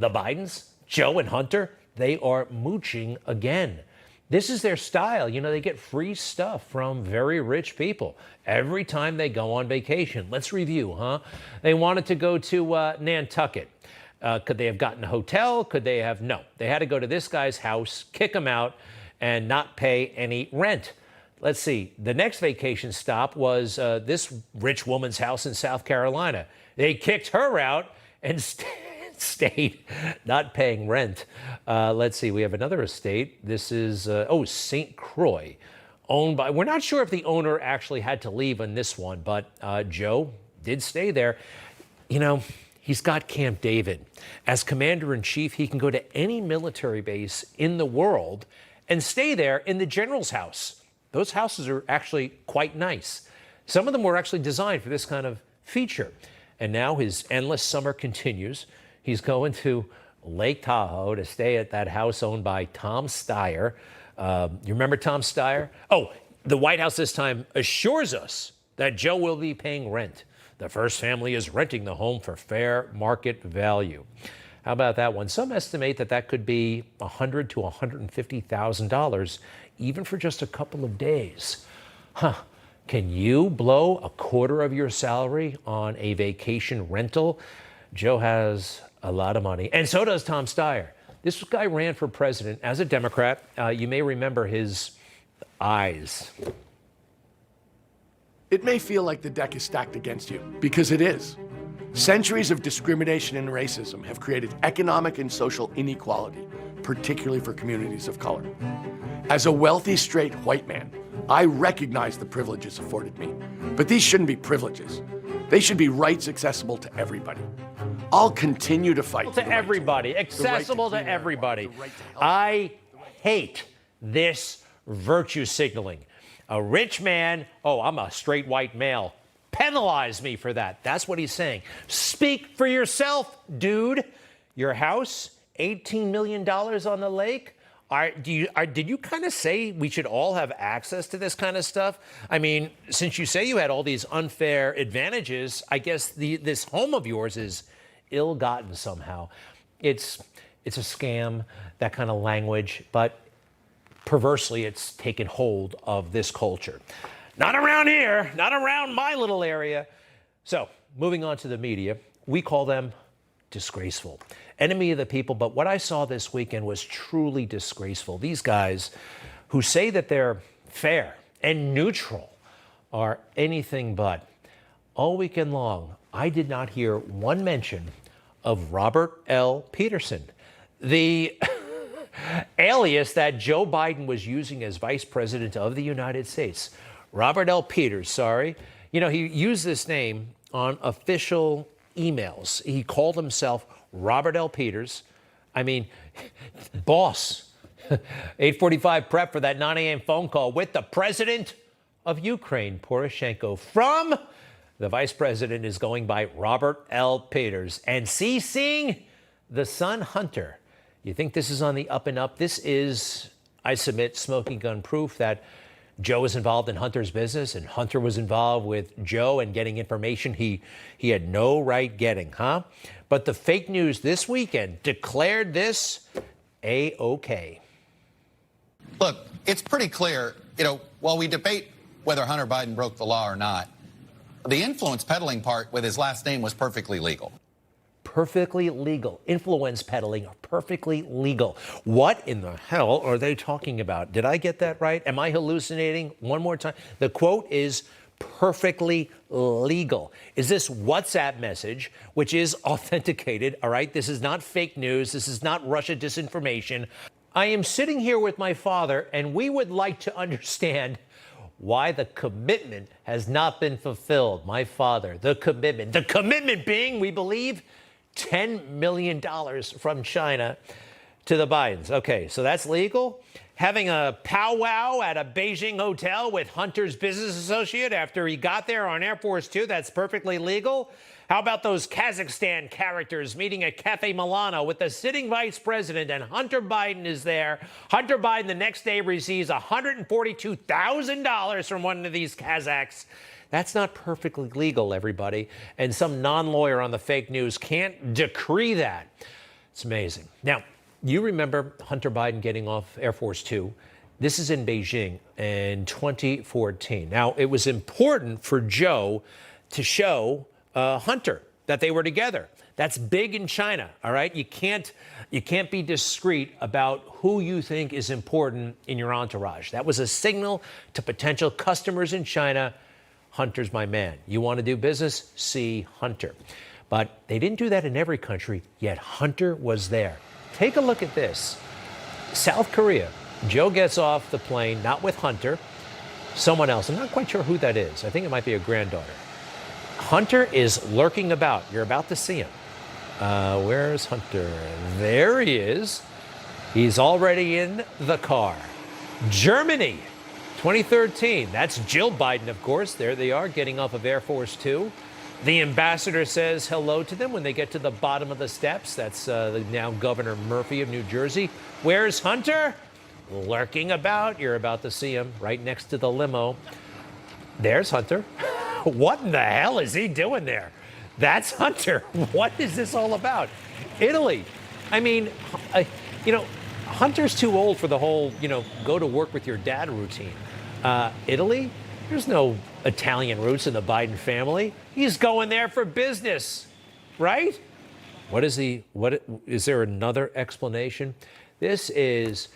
The Bidens, Joe and Hunter, they are mooching again. This is their style. You know, they get free stuff from very rich people every time they go on vacation. Let's review, huh? They wanted to go to Nantucket. Could they have gotten a hotel? Could they have? No. They had to go to this guy's house, kick him out, and not pay any rent. Let's see. The next vacation stop was this rich woman's house in South Carolina. They kicked her out and stayed not paying rent. Let's see. We have another estate. This is, St. Croix, owned by, we're not sure if the owner actually had to leave on this one, but Joe did stay there. You know, he's got Camp David. As commander-in-chief, he can go to any military base in the world and stay there in the general's house. Those houses are actually quite nice. Some of them were actually designed for this kind of feature. And now his endless summer continues. He's going to Lake Tahoe to stay at that house owned by Tom Steyer. You remember Tom Steyer? Oh, the White House this time assures us that Joe will be paying rent. The first family is renting the home for fair market value. How about that one? Some estimate that that could be $100,000 to $150,000, even for just a couple of days. Huh. Can you blow a quarter of your salary on a vacation rental? Joe has a lot of money, and so does Tom Steyer. This guy ran for president as a Democrat. You may remember his eyes. It may feel like the deck is stacked against you, because it is. Centuries of discrimination and racism have created economic and social inequality, particularly for communities of color. As a wealthy, straight white man, I recognize the privileges afforded me, but these shouldn't be privileges. They should be rights accessible to everybody. I'll continue to fight. To everybody, accessible to everybody. I hate this virtue signaling. A rich man, oh, I'm a straight white male. Penalize me for that. That's what he's saying. Speak for yourself, dude. Your house, $18 million on the lake. Did you kind of say we should all have access to this kind of stuff? I mean, since you say you had all these unfair advantages, I guess this home of yours is ill-gotten somehow. It's a scam, that kind of language, but perversely, it's taken hold of this culture. Not around here, not around my little area. So, moving on to the media, we call them disgraceful. Enemy of the people, but what I saw this weekend was truly disgraceful. These guys who say that they're fair and neutral are anything but. All weekend long, I did not hear one mention of Robert L. Peterson, the alias that Joe Biden was using as vice president of the United States. Robert L. Peters, sorry. You know, he used this name on official emails. He called himself Robert L. Peters. I mean, boss. 8:45 prep for that 9 a.m. phone call with the president of Ukraine, Poroshenko. From the vice president is going by Robert L. Peters and CCing the son Hunter. You think this is on the up and up? This is, I submit, smoking gun proof that Joe was involved in Hunter's business and Hunter was involved with Joe and getting information he had no right getting, huh? But the fake news this weekend declared this A-OK. Look, it's pretty clear, while we debate whether Hunter Biden broke the law or not, the influence peddling part with his last name was perfectly legal. Perfectly legal. Influence peddling are perfectly legal. What in the hell are they talking about? Did I get that right? Am I hallucinating? One more time. The quote is perfectly legal. Is this WhatsApp message, which is authenticated, all right? This is not fake news. This is not Russia disinformation. I am sitting here with my father, and we would like to understand why the commitment has not been fulfilled. My father, the commitment being, we believe, $10 million from China to the Bidens. Okay, so that's legal. Having a powwow at a Beijing hotel with Hunter's business associate after he got there on Air Force Two, that's perfectly legal. How about those Kazakhstan characters meeting at Cafe Milano with the sitting vice president and Hunter Biden is there? Hunter Biden the next day receives $142,000 from one of these Kazakhs. That's not perfectly legal, everybody. And some non-lawyer on the fake news can't decree that. It's amazing. Now, you remember Hunter Biden getting off Air Force Two. This is in Beijing in 2014. Now, it was important for Joe to show Hunter that they were together. That's big in China, all right? You can't be discreet about who you think is important in your entourage. That was a signal to potential customers in China. Hunter's my man. You want to do business? See Hunter. But they didn't do that in every country, yet Hunter was there. Take a look at this. South Korea. Joe gets off the plane, not with Hunter, someone else. I'm not quite sure who that is. I think it might be a granddaughter. Hunter is lurking about. You're about to see him. Where's Hunter? There he is. He's already in the car. Germany, 2013. That's Jill Biden, of course. There they are, getting off of Air Force Two. The ambassador says hello to them when they get to the bottom of the steps. That's now Governor Murphy of New Jersey. Where's Hunter? Lurking about. You're about to see him right next to the limo. There's Hunter. What in the hell is he doing there? That's Hunter. What is this all about? Italy. I mean, Hunter's too old for the whole, go to work with your dad routine. Italy, there's no Italian roots in the Biden family. He's going there for business, right? What is there another explanation? This is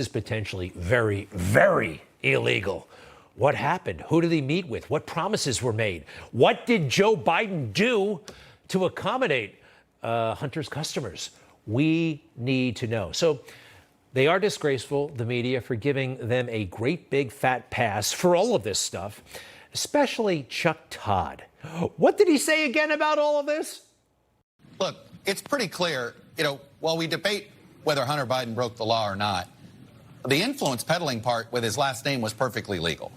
potentially very, very illegal. What happened? Who did he meet with? What promises were made? What did Joe Biden do to accommodate Hunter's customers? We need to know. So they are disgraceful, the media, for giving them a great big fat pass for all of this stuff, especially Chuck Todd. What did he say again about all of this? Look, it's pretty clear, while we debate whether Hunter Biden broke the law or not, the influence peddling part with his last name was perfectly legal.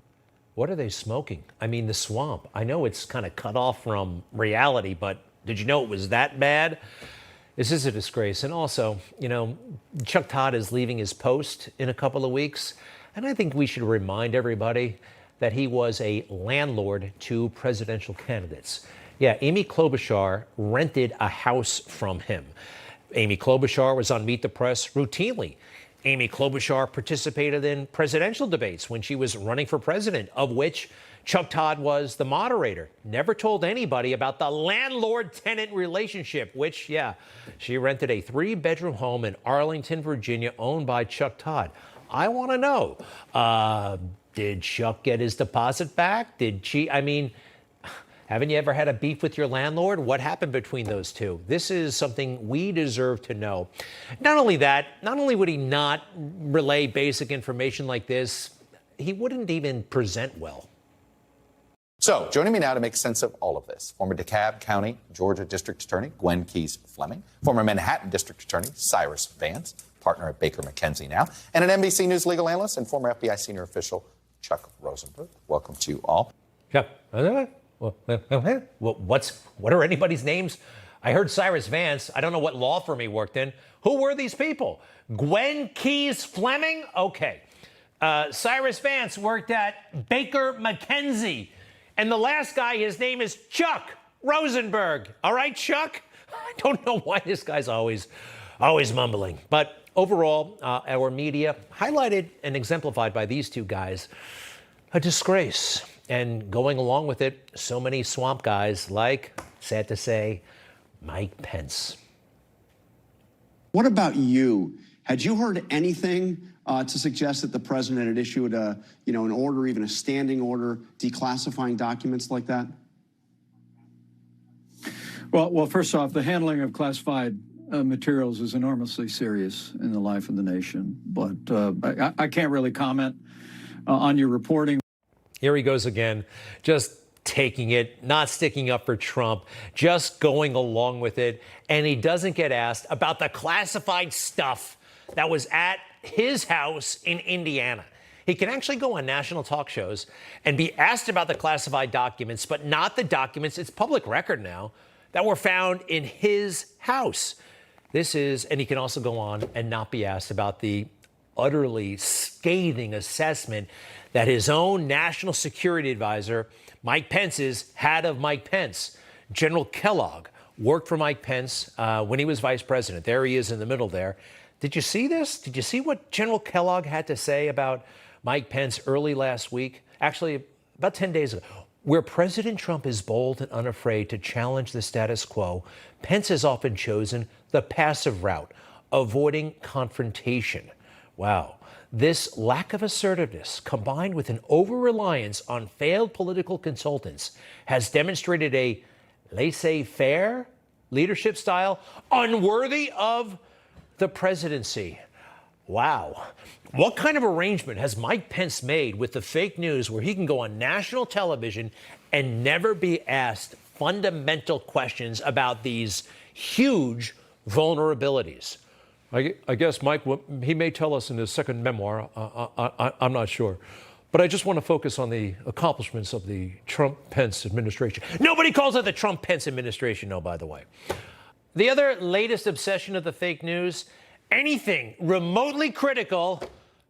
What are they smoking? I mean, the swamp. I know it's kind of cut off from reality, but did you know it was that bad? This is a disgrace. And also, Chuck Todd is leaving his post in a couple of weeks. And I think we should remind everybody that he was a landlord to presidential candidates. Yeah, Amy Klobuchar rented a house from him. Amy Klobuchar was on Meet the Press routinely. Amy Klobuchar participated in presidential debates when she was running for president, of which Chuck Todd was the moderator. Never told anybody about the landlord-tenant relationship, which, yeah, she rented a 3-bedroom home in Arlington, Virginia, owned by Chuck Todd. I want to know, did Chuck get his deposit back? Did she? I mean, haven't you ever had a beef with your landlord? What happened between those two? This is something we deserve to know. Not only that, not only would he not relay basic information like this, he wouldn't even present well. So, joining me now to make sense of all of this, former DeKalb County, Georgia District Attorney Gwen Keyes Fleming, former Manhattan District Attorney Cyrus Vance, partner at Baker McKenzie now, and an NBC News legal analyst and former FBI senior official Chuck Rosenberg. Welcome to you all. Chuck, what are anybody's names? I heard Cyrus Vance. I don't know what law firm he worked in. Who were these people? Gwen Keyes Fleming? Okay. Cyrus Vance worked at Baker McKenzie. And the last guy, his name is Chuck Rosenberg. All right, Chuck? I don't know why this guy's always mumbling. But overall, our media highlighted and exemplified by these two guys a disgrace. And going along with it, so many swamp guys like, sad to say, Mike Pence. What about you? Had you heard anything to suggest that the president had issued an order, even a standing order, declassifying documents like that? Well, first off, the handling of classified materials is enormously serious in the life of the nation. But I can't really comment on your reporting. Here he goes again, just taking it, not sticking up for Trump, just going along with it. And he doesn't get asked about the classified stuff that was at his house in Indiana. He can actually go on national talk shows and be asked about the classified documents, but not the documents, it's public record now, that were found in his house. And he can also go on and not be asked about the utterly scathing assessment that his own national security advisor, Mike Pence's, had of Mike Pence. General Kellogg worked for Mike Pence when he was vice president. There he is in the middle there. Did you see this? Did you see what General Kellogg had to say about Mike Pence early last week? Actually, about 10 days ago. Where President Trump is bold and unafraid to challenge the status quo, Pence has often chosen the passive route, avoiding confrontation. Wow. This lack of assertiveness, combined with an over-reliance on failed political consultants, has demonstrated a laissez-faire leadership style unworthy of the presidency. Wow. What kind of arrangement has Mike Pence made with the fake news where he can go on national television and never be asked fundamental questions about these huge vulnerabilities? I guess, Mike, he may tell us in his second memoir. I'm not sure. But I just want to focus on the accomplishments of the Trump-Pence administration. Nobody calls it the Trump-Pence administration, no, by the way. The other latest obsession of the fake news, anything remotely critical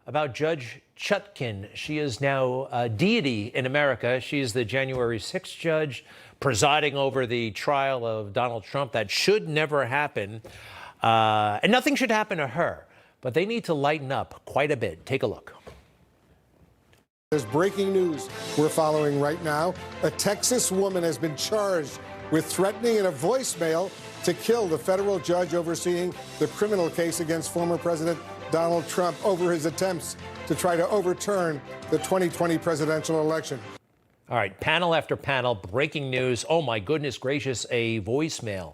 about Judge Chutkan. She is now a deity in America. She is the January 6th judge presiding over the trial of Donald Trump. That should never happen. And nothing should happen to her. But they need to lighten up quite a bit. Take a look. There's breaking news we're following right now. A Texas woman has been charged with threatening in a voicemail to kill the federal judge overseeing the criminal case against former President Donald Trump over his attempts to try to overturn the 2020 presidential election. All right, panel after panel, breaking news. Oh, my goodness gracious, a voicemail.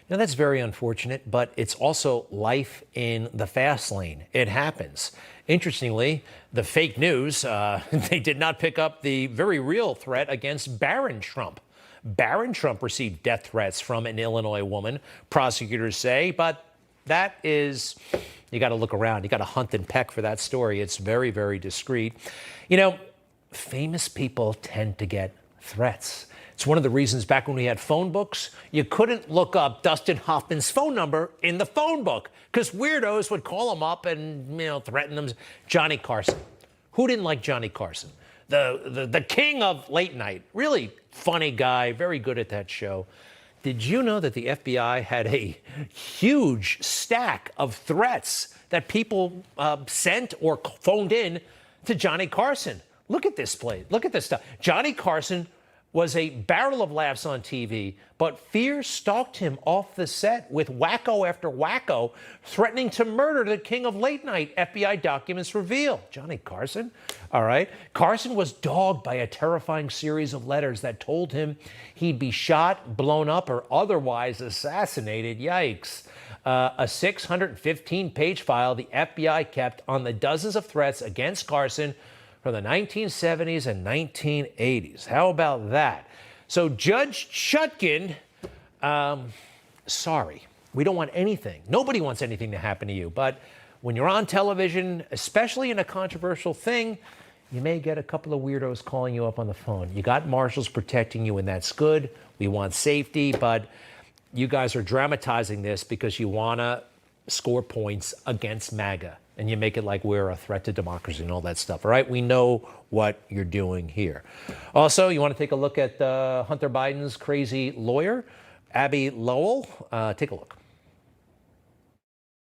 Now, that's very unfortunate, but it's also life in the fast lane. It happens. Interestingly, the fake news, they did not pick up the very real threat against Barron Trump. Barron Trump received death threats from an Illinois woman, prosecutors say, but that is, you got to look around. You got to hunt and peck for that story. It's very, very discreet. You know, famous people tend to get threats. It's one of the reasons back when we had phone books, you couldn't look up Dustin Hoffman's phone number in the phone book because weirdos would call him up and, threaten them. Johnny Carson. Who didn't like Johnny Carson? The king of late night. Really funny guy, very good at that show. Did you know that the FBI had a huge stack of threats that people sent or phoned in to Johnny Carson? Look at this place. Look at this stuff. Johnny Carson was a barrel of laughs on TV, but fear stalked him off the set with wacko after wacko, threatening to murder the king of late night, FBI documents reveal. Johnny Carson, all right. Carson was dogged by a terrifying series of letters that told him he'd be shot, blown up, or otherwise assassinated. Yikes. A 615-page file the FBI kept on the dozens of threats against Carson from the 1970s and 1980s. How about that? So Judge Chutkan, sorry, we don't want anything. Nobody wants anything to happen to you. But when you're on television, especially in a controversial thing, you may get a couple of weirdos calling you up on the phone. You got marshals protecting you, and that's good. We want safety, but you guys are dramatizing this because you want to score points against MAGA. And you make it like we're a threat to democracy and all that stuff, all right? We know what you're doing here. Also, you want to take a look at Hunter Biden's crazy lawyer, Abby Lowell? Take a look.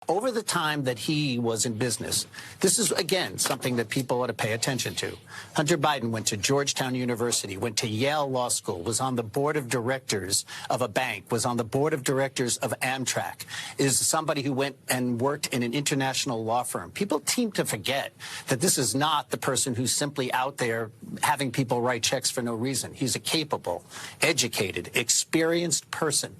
Over the time that he was in business, this is, again, something that people ought to pay attention to. Hunter Biden went to Georgetown University, went to Yale Law School, was on the board of directors of a bank, was on the board of directors of Amtrak, is somebody who went and worked in an international law firm. People seem to forget that this is not the person who's simply out there having people write checks for no reason. He's a capable, educated, experienced person.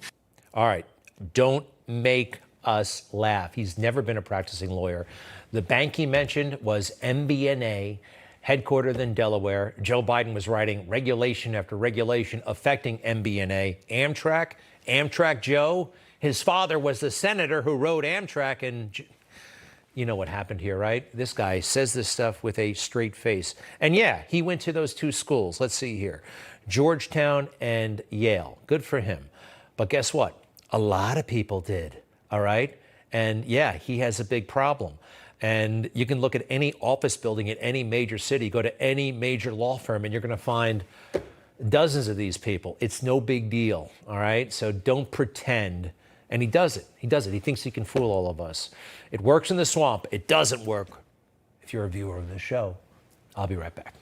All right, don't make us laugh. He's never been a practicing lawyer. The bank he mentioned was MBNA, headquartered in Delaware. Joe Biden was writing regulation after regulation affecting MBNA. Amtrak Joe, his father was the senator who wrote Amtrak, and you know what happened here, right? This guy says this stuff with a straight face. And yeah, he went to those two schools. Let's see here. Georgetown and Yale. Good for him. But guess what? A lot of people did. All right. And yeah, he has a big problem. And you can look at any office building in any major city, go to any major law firm, and you're going to find dozens of these people. It's no big deal, all right? So don't pretend. And he does it. He does it. He thinks he can fool all of us. It works in the swamp. It doesn't work if you're a viewer of this show. I'll be right back.